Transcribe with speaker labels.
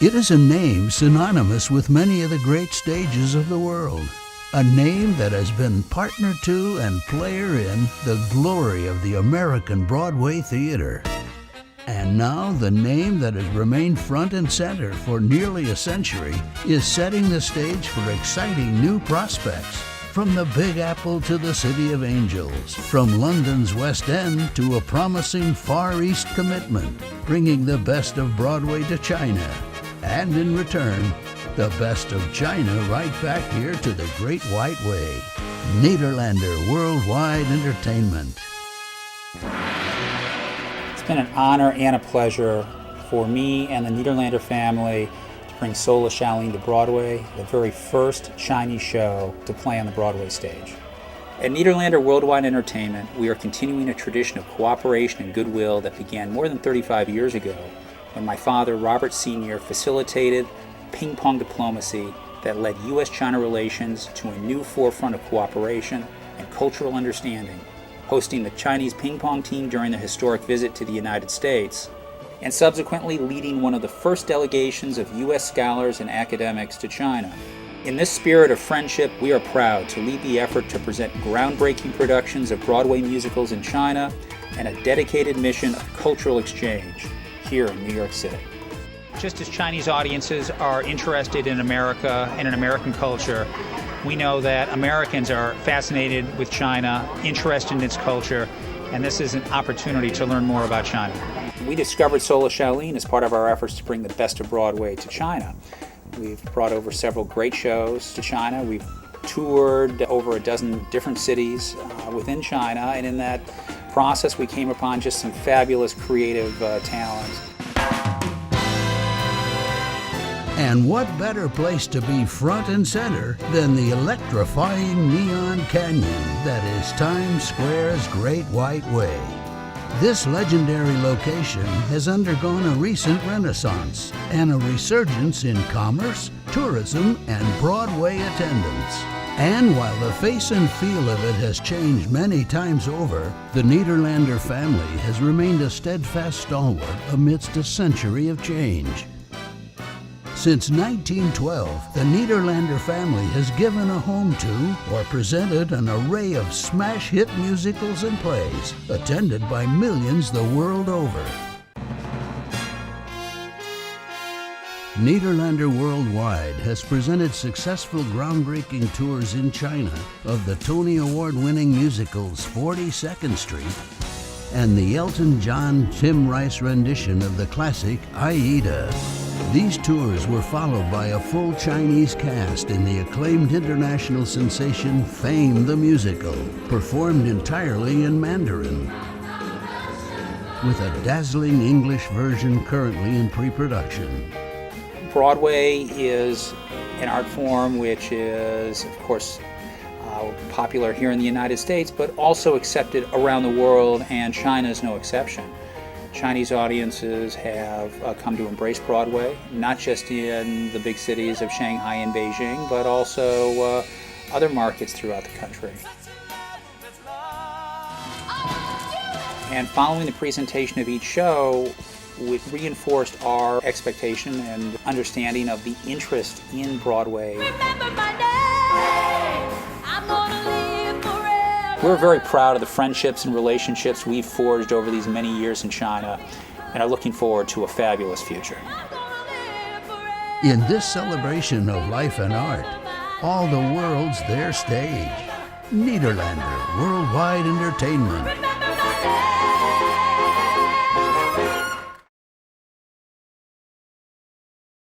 Speaker 1: It is a name synonymous with many of the great stages of the world. A name that has been partner to and player in the glory of the American Broadway theater. And now the name that has remained front and center for nearly a century is setting the stage for exciting new prospects. From the Big Apple to the City of Angels, from London's West End to a promising Far East commitment, bringing the best of Broadway to China. And in return, the best of China right back here to the Great White Way. Nederlander Worldwide Entertainment.
Speaker 2: It's been an honor and a pleasure for me and the Nederlander family to bring Soul of Shaolin to Broadway, the very first Chinese show to play on the Broadway stage. At Nederlander Worldwide Entertainment, we are continuing a tradition of cooperation and goodwill that began more than 35 years ago when my father, Robert Sr., facilitated ping-pong diplomacy that led U.S.-China relations to a new forefront of cooperation and cultural understanding, hosting the Chinese ping-pong team during their historic visit to the United States, and subsequently leading one of the first delegations of U.S. scholars and academics to China. In this spirit of friendship, we are proud to lead the effort to present groundbreaking productions of Broadway musicals in China and a dedicated mission of cultural exchange here in New York City. Just as Chinese audiences are interested in America and in American culture, we know that Americans are fascinated with China, interested in its culture, and this is an opportunity to learn more about China. We discovered Soul of Shaolin as part of our efforts to bring the best of Broadway to China. We've brought over several great shows to China. We've toured over a dozen different cities within China, and in that process we came upon just some fabulous creative talent.
Speaker 1: And what better place to be front and center than the electrifying neon canyon that is Times Square's Great White Way. This legendary location has undergone a recent renaissance and a resurgence in commerce, tourism, and Broadway attendance. And while the face and feel of it has changed many times over, the Nederlander family has remained a steadfast stalwart amidst a century of change. Since 1912, the Nederlander family has given a home to or presented an array of smash hit musicals and plays, attended by millions the world over. Nederlander Worldwide has presented successful groundbreaking tours in China of the Tony Award-winning musicals 42nd Street and the Elton John Tim Rice rendition of the classic Aida. These tours were followed by a full Chinese cast in the acclaimed international sensation Fame the Musical, performed entirely in Mandarin, with a dazzling English version currently in pre-production.
Speaker 2: Broadway is an art form which is, of course, popular here in the United States, but also accepted around the world, and China is no exception. Chinese audiences have come to embrace Broadway, not just in the big cities of Shanghai and Beijing, but also other markets throughout the country. And following the presentation of each show, it reinforced our expectation and understanding of the interest in Broadway. We're very proud of the friendships and relationships we've forged over these many years in China and are looking forward to a fabulous future.
Speaker 1: In this celebration of life and art, all the world's their stage. Nederlander Worldwide Entertainment.